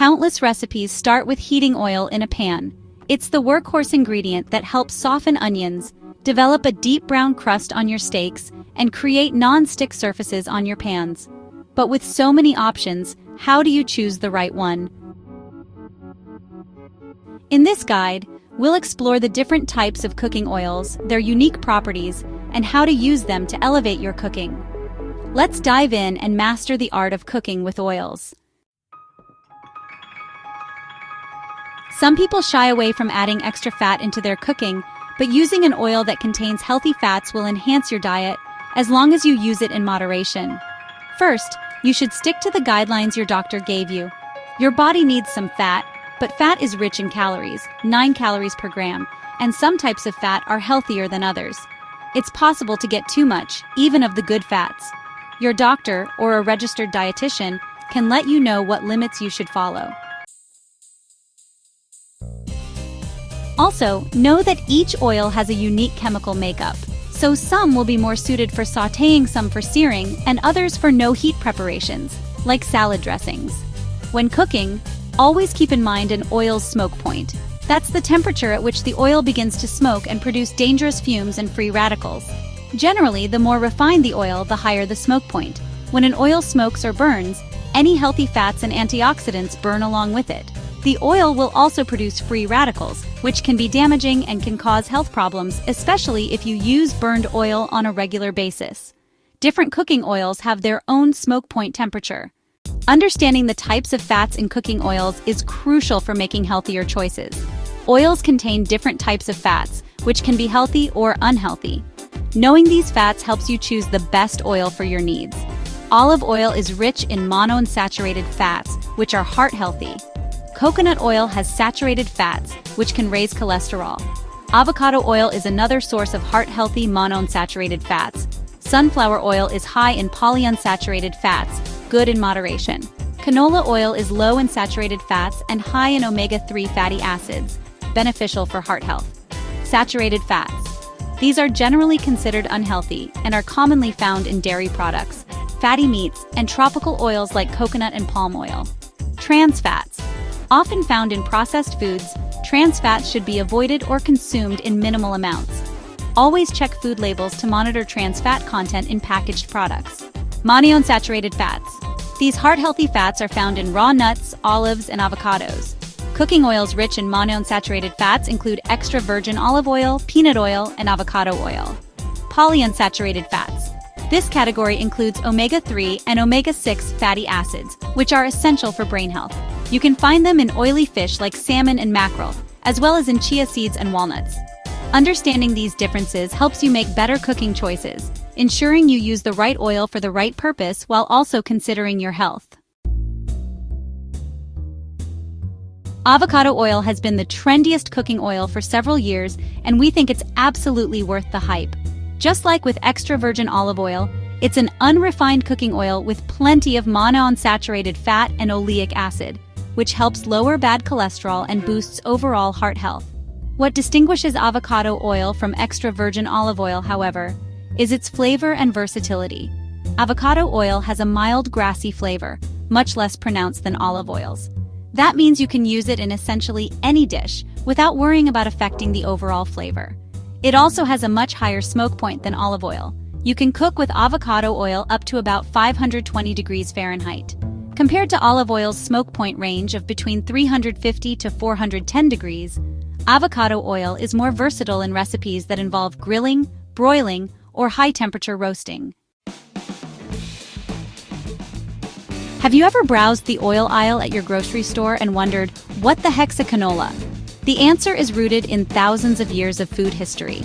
Countless recipes start with heating oil in a pan. It's the workhorse ingredient that helps soften onions, develop a deep brown crust on your steaks, and create non-stick surfaces on your pans. But with so many options, how do you choose the right one? In this guide, we'll explore the different types of cooking oils, their unique properties, and how to use them to elevate your cooking. Let's dive in and master the art of cooking with oils. Some people shy away from adding extra fat into their cooking, but using an oil that contains healthy fats will enhance your diet, as long as you use it in moderation. First, you should stick to the guidelines your doctor gave you. Your body needs some fat, but fat is rich in calories, 9 calories per gram, and some types of fat are healthier than others. It's possible to get too much, even of the good fats. Your doctor or a registered dietitian can let you know what limits you should follow. Also, know that each oil has a unique chemical makeup, so some will be more suited for sautéing, some for searing, and others for no-heat preparations, like salad dressings. When cooking, always keep in mind an oil's smoke point. That's the temperature at which the oil begins to smoke and produce dangerous fumes and free radicals. Generally, the more refined the oil, the higher the smoke point. When an oil smokes or burns, any healthy fats and antioxidants burn along with it. The oil will also produce free radicals, which can be damaging and can cause health problems, especially if you use burned oil on a regular basis. Different cooking oils have their own smoke point temperature. Understanding the types of fats in cooking oils is crucial for making healthier choices. Oils contain different types of fats, which can be healthy or unhealthy. Knowing these fats helps you choose the best oil for your needs. Olive oil is rich in monounsaturated fats, which are heart-healthy. Coconut oil has saturated fats, which can raise cholesterol. Avocado oil is another source of heart-healthy monounsaturated fats. Sunflower oil is high in polyunsaturated fats, good in moderation. Canola oil is low in saturated fats and high in omega-3 fatty acids, beneficial for heart health. Saturated fats. These are generally considered unhealthy and are commonly found in dairy products, fatty meats, and tropical oils like coconut and palm oil. Trans fats. Often found in processed foods, trans fats should be avoided or consumed in minimal amounts. Always check food labels to monitor trans fat content in packaged products. Monounsaturated fats. These heart-healthy fats are found in raw nuts, olives, and avocados. Cooking oils rich in monounsaturated fats include extra virgin olive oil, peanut oil, and avocado oil. Polyunsaturated fats. This category includes omega-3 and omega-6 fatty acids, which are essential for brain health. You can find them in oily fish like salmon and mackerel, as well as in chia seeds and walnuts. Understanding these differences helps you make better cooking choices, ensuring you use the right oil for the right purpose while also considering your health. Avocado oil has been the trendiest cooking oil for several years, and we think it's absolutely worth the hype. Just like with extra virgin olive oil, it's an unrefined cooking oil with plenty of monounsaturated fat and oleic acid, which helps lower bad cholesterol and boosts overall heart health. What distinguishes avocado oil from extra virgin olive oil, however, is its flavor and versatility. Avocado oil has a mild grassy flavor, much less pronounced than olive oils. That means you can use it in essentially any dish without worrying about affecting the overall flavor. It also has a much higher smoke point than olive oil. You can cook with avocado oil up to about 520 degrees Fahrenheit. Compared to olive oil's smoke point range of between 350 to 410 degrees, avocado oil is more versatile in recipes that involve grilling, broiling, or high-temperature roasting. Have you ever browsed the oil aisle at your grocery store and wondered, what the heck's a canola? The answer is rooted in thousands of years of food history.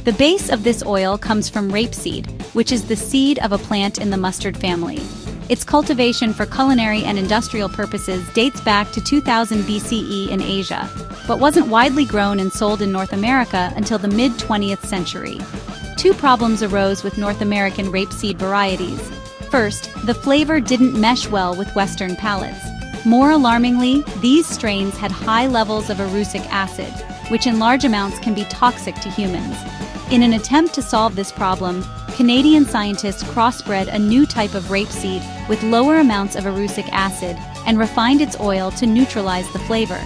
The base of this oil comes from rapeseed, which is the seed of a plant in the mustard family. Its cultivation for culinary and industrial purposes dates back to 2000 BCE in Asia, but wasn't widely grown and sold in North America until the mid-20th century. Two problems arose with North American rapeseed varieties. First, the flavor didn't mesh well with Western palates. More alarmingly, these strains had high levels of erucic acid, which in large amounts can be toxic to humans. In an attempt to solve this problem, Canadian scientists crossbred a new type of rapeseed with lower amounts of erucic acid and refined its oil to neutralize the flavor.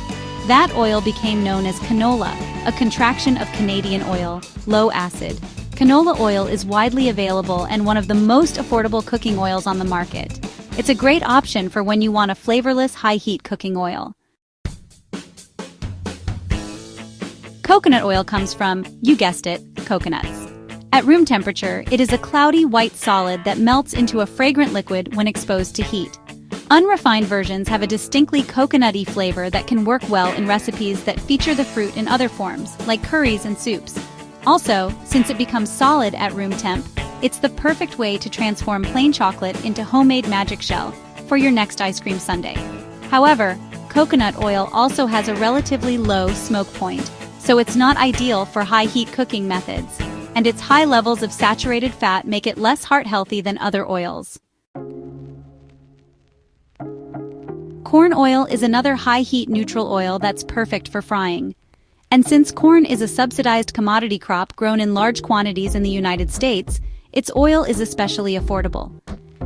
That oil became known as canola, a contraction of Canadian oil, low acid. Canola oil is widely available and one of the most affordable cooking oils on the market. It's a great option for when you want a flavorless, high-heat cooking oil. Coconut oil comes from, you guessed it, coconuts. At room temperature, it is a cloudy white solid that melts into a fragrant liquid when exposed to heat. Unrefined versions have a distinctly coconutty flavor that can work well in recipes that feature the fruit in other forms, like curries and soups. Also, since it becomes solid at room temp, it's the perfect way to transform plain chocolate into homemade magic shell for your next ice cream sundae. However, coconut oil also has a relatively low smoke point, so it's not ideal for high-heat cooking methods, and its high levels of saturated fat make it less heart-healthy than other oils. Corn oil is another high-heat neutral oil that's perfect for frying. And since corn is a subsidized commodity crop grown in large quantities in the United States, its oil is especially affordable.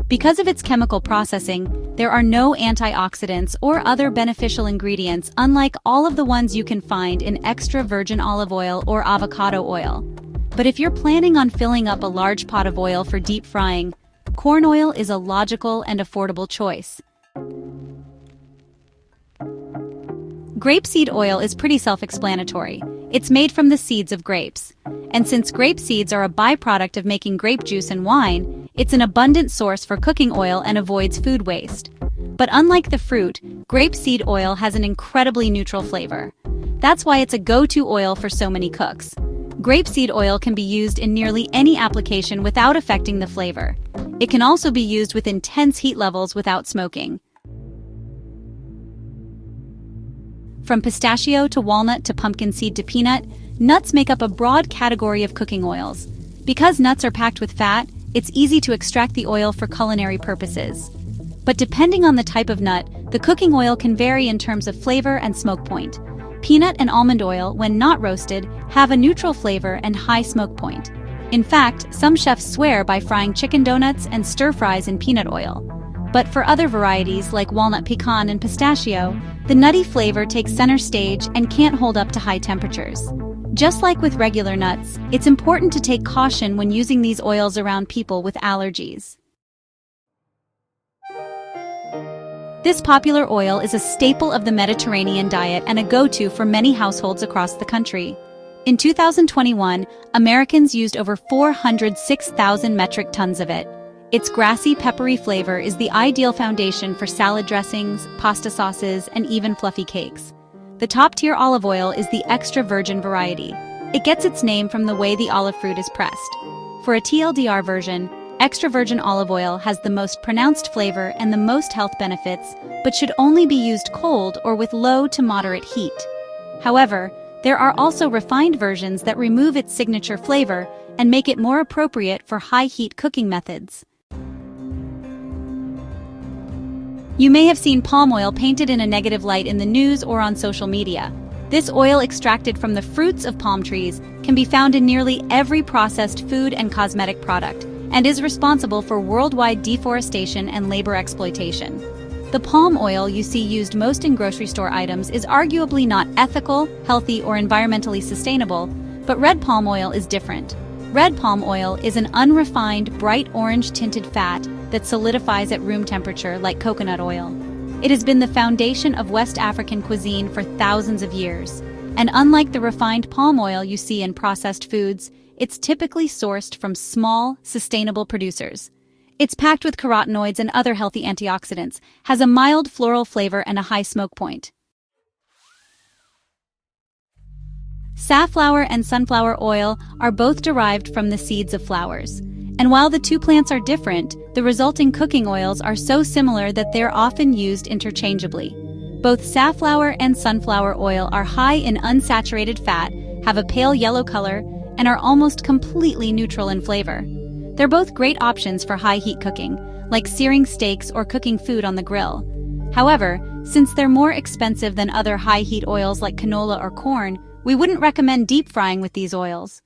Because of its chemical processing, there are no antioxidants or other beneficial ingredients, unlike all of the ones you can find in extra virgin olive oil or avocado oil. But if you're planning on filling up a large pot of oil for deep frying, corn oil is a logical and affordable choice. Grapeseed oil is pretty self-explanatory. It's made from the seeds of grapes. And since grape seeds are a byproduct of making grape juice and wine, it's an abundant source for cooking oil and avoids food waste. But unlike the fruit, grapeseed oil has an incredibly neutral flavor. That's why it's a go-to oil for so many cooks. Grapeseed oil can be used in nearly any application without affecting the flavor. It can also be used with intense heat levels without smoking. From pistachio to walnut to pumpkin seed to peanut, nuts make up a broad category of cooking oils. Because nuts are packed with fat, it's easy to extract the oil for culinary purposes. But depending on the type of nut, the cooking oil can vary in terms of flavor and smoke point. Peanut and almond oil, when not roasted, have a neutral flavor and high smoke point. In fact, some chefs swear by frying chicken donuts and stir-fries in peanut oil. But for other varieties like walnut pecan and pistachio, the nutty flavor takes center stage and can't hold up to high temperatures. Just like with regular nuts, it's important to take caution when using these oils around people with allergies. This popular oil is a staple of the Mediterranean diet and a go-to for many households across the country. In 2021, Americans used over 406,000 metric tons of it. Its grassy, peppery flavor is the ideal foundation for salad dressings, pasta sauces, and even fluffy cakes. The top-tier olive oil is the extra virgin variety. It gets its name from the way the olive fruit is pressed. For a TLDR version, extra virgin olive oil has the most pronounced flavor and the most health benefits, but should only be used cold or with low to moderate heat. However, there are also refined versions that remove its signature flavor and make it more appropriate for high-heat cooking methods. You may have seen palm oil painted in a negative light in the news or on social media. This oil extracted from the fruits of palm trees can be found in nearly every processed food and cosmetic product, and is responsible for worldwide deforestation and labor exploitation. The palm oil you see used most in grocery store items is arguably not ethical, healthy, or environmentally sustainable, but red palm oil is different. Red palm oil is an unrefined, bright orange-tinted fat that solidifies at room temperature like coconut oil. It has been the foundation of West African cuisine for thousands of years. And unlike the refined palm oil you see in processed foods, it's typically sourced from small, sustainable producers. It's packed with carotenoids and other healthy antioxidants, has a mild floral flavor and a high smoke point. Safflower and sunflower oil are both derived from the seeds of flowers. And while the two plants are different, the resulting cooking oils are so similar that they're often used interchangeably. Both safflower and sunflower oil are high in unsaturated fat, have a pale yellow color, and are almost completely neutral in flavor. They're both great options for high-heat cooking, like searing steaks or cooking food on the grill. However, since they're more expensive than other high-heat oils like canola or corn, we wouldn't recommend deep frying with these oils.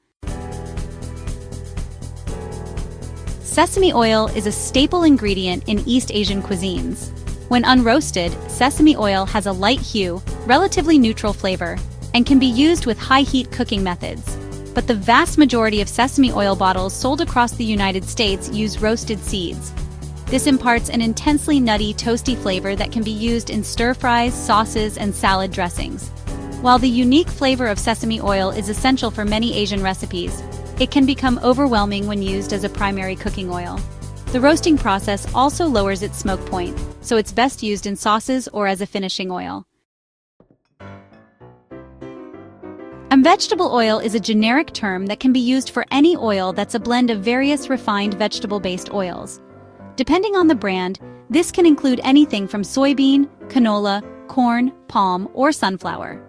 Sesame oil is a staple ingredient in East Asian cuisines. When unroasted, sesame oil has a light hue, relatively neutral flavor, and can be used with high-heat cooking methods. But the vast majority of sesame oil bottles sold across the United States use roasted seeds. This imparts an intensely nutty, toasty flavor that can be used in stir-fries, sauces, and salad dressings. While the unique flavor of sesame oil is essential for many Asian recipes, it can become overwhelming when used as a primary cooking oil. The roasting process also lowers its smoke point, so it's best used in sauces or as a finishing oil. Vegetable oil is a generic term that can be used for any oil that's a blend of various refined vegetable-based oils. Depending on the brand, this can include anything from soybean, canola, corn, palm, or sunflower.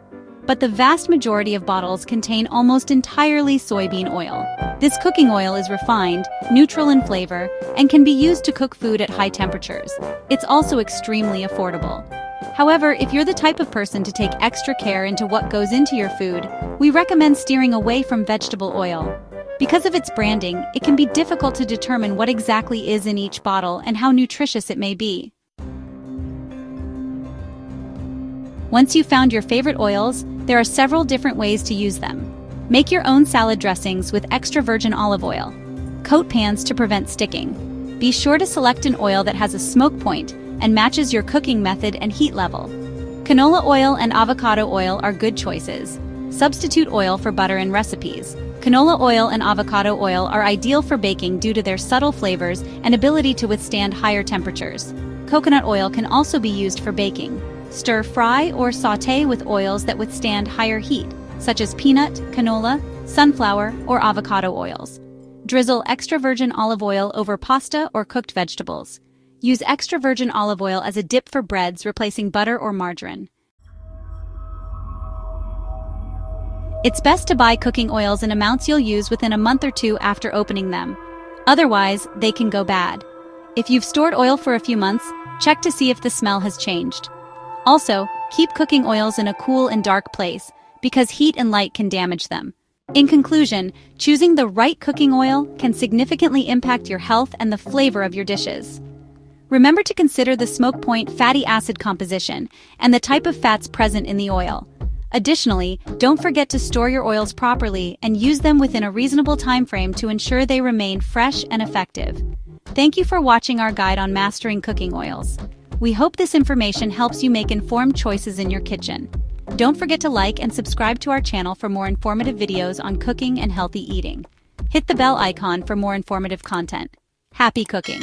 But the vast majority of bottles contain almost entirely soybean oil. This cooking oil is refined, neutral in flavor, and can be used to cook food at high temperatures. It's also extremely affordable. However, if you're the type of person to take extra care into what goes into your food, we recommend steering away from vegetable oil. Because of its branding, it can be difficult to determine what exactly is in each bottle and how nutritious it may be. Once you've found your favorite oils, there are several different ways to use them. Make your own salad dressings with extra virgin olive oil. Coat pans to prevent sticking. Be sure to select an oil that has a smoke point and matches your cooking method and heat level. Canola oil and avocado oil are good choices. Substitute oil for butter in recipes. Canola oil and avocado oil are ideal for baking due to their subtle flavors and ability to withstand higher temperatures. Coconut oil can also be used for baking. Stir fry or sauté with oils that withstand higher heat, such as peanut, canola, sunflower, or avocado oils. Drizzle extra virgin olive oil over pasta or cooked vegetables. Use extra virgin olive oil as a dip for breads, replacing butter or margarine. It's best to buy cooking oils in amounts you'll use within a month or two after opening them. Otherwise, they can go bad. If you've stored oil for a few months, check to see if the smell has changed. Also, keep cooking oils in a cool and dark place, because heat and light can damage them. In conclusion, choosing the right cooking oil can significantly impact your health and the flavor of your dishes. Remember to consider the smoke point fatty acid composition and the type of fats present in the oil. Additionally, don't forget to store your oils properly and use them within a reasonable time frame to ensure they remain fresh and effective. Thank you for watching our guide on mastering cooking oils. We hope this information helps you make informed choices in your kitchen. Don't forget to like and subscribe to our channel for more informative videos on cooking and healthy eating. Hit the bell icon for more informative content. Happy cooking!